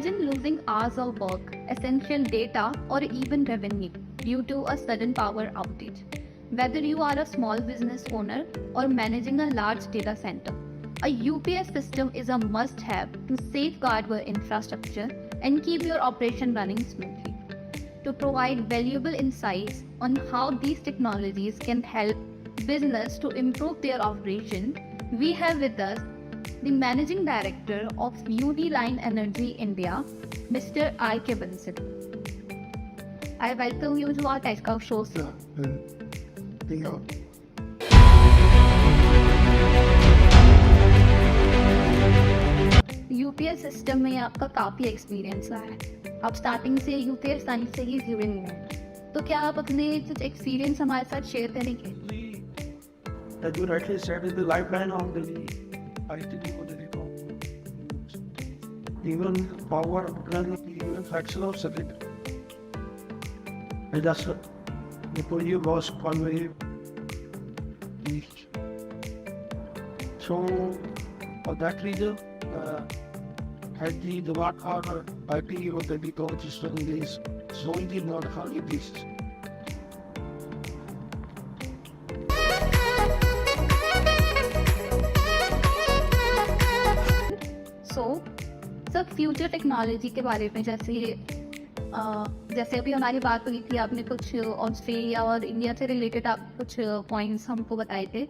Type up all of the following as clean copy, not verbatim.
Imagine losing hours of work, essential data, or even revenue due to a sudden power outage. Whether you are a small business owner or managing a large data center, a UPS system is a must-have to safeguard your infrastructure and keep your operation running smoothly. To provide valuable insights on how these technologies can help business to improve their operation, we have with us the Managing Director of Uniline Energy India, Mr. R.K Bansal. I welcome you to our TechCow show, sir. UPS system में आपका काफ़ी experience रहा है। आप starting से UPS science से ही जुड़े हुए हैं, तो क्या आप अपने कुछ एक्सपीरियंस हमारे साथ शेयर करेंगे? That you rightly said is the lifeline of the IT for the telecom. Even power running, even fraction of second. And that's before you was convey. So for that reason, had the work order IT or the telecom system is solely not how it is. सब future technology के बारे में जैसे अभी हमारी बात हुई थी, आपने कुछ ऑस्ट्रेलिया और इंडिया से रिलेटेड आप कुछ पॉइंट्स हमको बताए थे,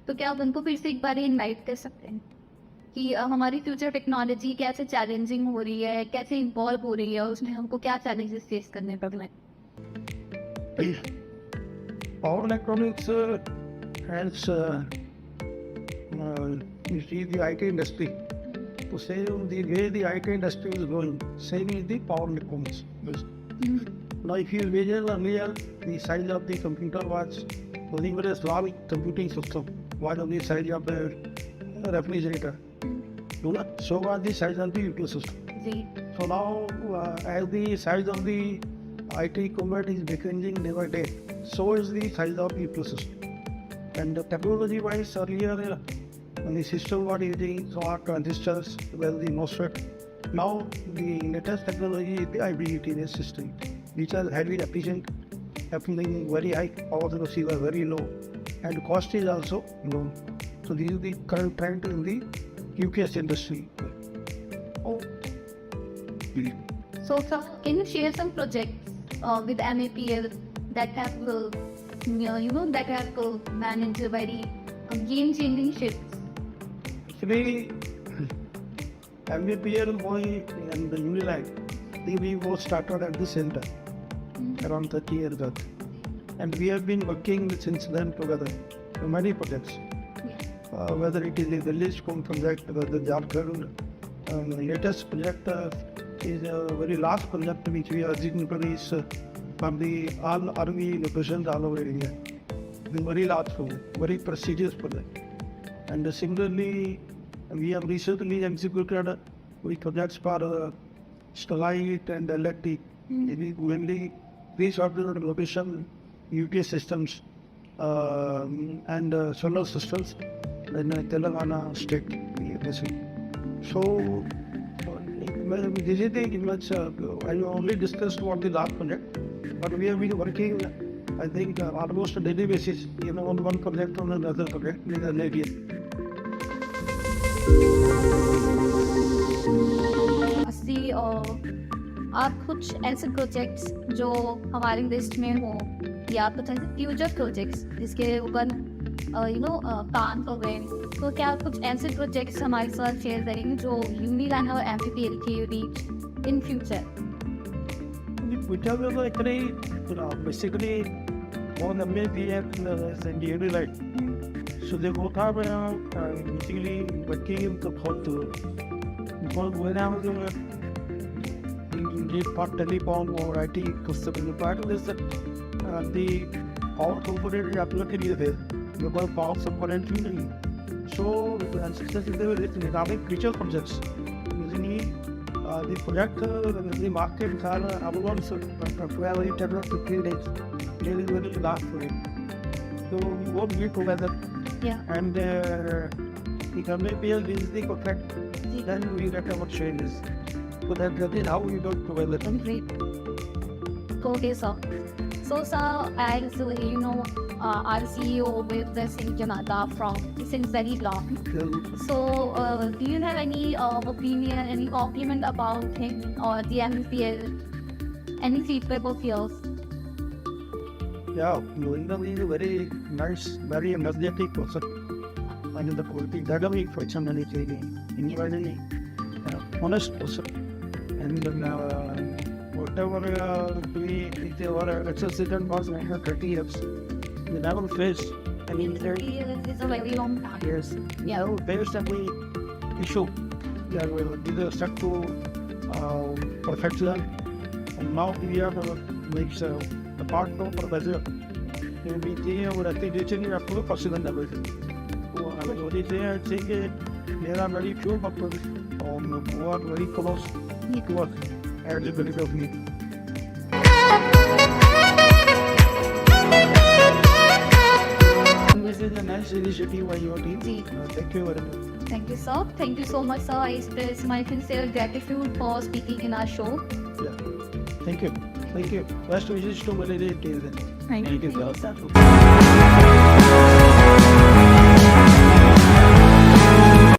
तो क्या आप उनको फिर से एक बार इनवाइट कर सकते हैं कि हमारी फ्यूचर टेक्नोलॉजी कैसे चैलेंजिंग हो रही है, कैसे इन्वॉल्व हो रही है, उसमें हमको क्या चैलेंजेस फेस करने पड़ रहे हैं? Power electronics has you see the IT industry. To say the way the IT industry is going, same is the power electronics. Now, if you measure earlier, the size of the computer was only very small computing system, was on the size of the refrigerator. So was the size of the UPS system. So now, as the size of the IT equipment is decreasing day by day, so is the size of the UPS system. And technology-wise, earlier, the system was using smart transistors, well, the MOSFET. Now, the latest technology is the IGBT system, which are highly efficient, happening very high, power receiver very low, and cost is also low. So, this is the current trend in the UPS industry. So, sir, can you share some projects with MAPL that have, that have managed a very game-changing shifts? Actually, MAPL and the Uniline, we both started at the center around 30 years ago. And we have been working since then together on many projects. Whether it is the village home project, or the Jharkhand, the latest project is a very large project which we are executing is from the all army locations all over India. The very large project, very prestigious project. And similarly, we have recently executed projects for Starlight and Electric, mainly these are the location UPS systems and solar systems in Telangana state. So, this is the much, I only discussed about the last project, but we have been working, I think, almost on a daily basis, on one project on another project with the Navy. आप कुछ ऐसे projects जो हमारी list में हो या कुछ ऐसे फ्यूचर प्रोजेक्ट्स जिसके ऊपर काम कर रहे हैं, तो क्या आप कुछ ऐसे प्रोजेक्ट्स हमारे साथ शेयर करेंगे जो यूनिलाइन और MAPL के reach in future? Basically on MAPL and Uniline. So they both are basically working in the hot because when I was in for telecom or IT customer, part of this the power component is absolutely there because power component so success is the dynamic future projects. Usually the project the market are about 12 to 15 days. Really very last for it. So we both meet together. Yeah. And if MAPL is the contract, then we get our changes. So that is how we don't provide the Great. Okay, sir. So, sir, as you know, our CEO with the Singh Janata from since very long. So, do you have any opinion, any compliment about him or the MPL? Any feedback of yours? Yeah, Govinda is a very nice, very energetic person. And the quality that we for somebody anybody honest person. And whatever we our association was 30 years. We never faced any 30 years is a very long time. years. Yeah. Never faced any issue. That will be the step to perfection. And now we are makes the partner for better. We see our activation is absolutely possible level. So I would only say there are very few people who are very close to us as a benefit of me. This is a nice initiative by your team. Thank you very much. Thank you, sir. Thank you so much, sir. I express my sincere gratitude for speaking in our show. Yeah. Thank you. Thank you. Best wishes to Malay till then. Thank you, sir. sir.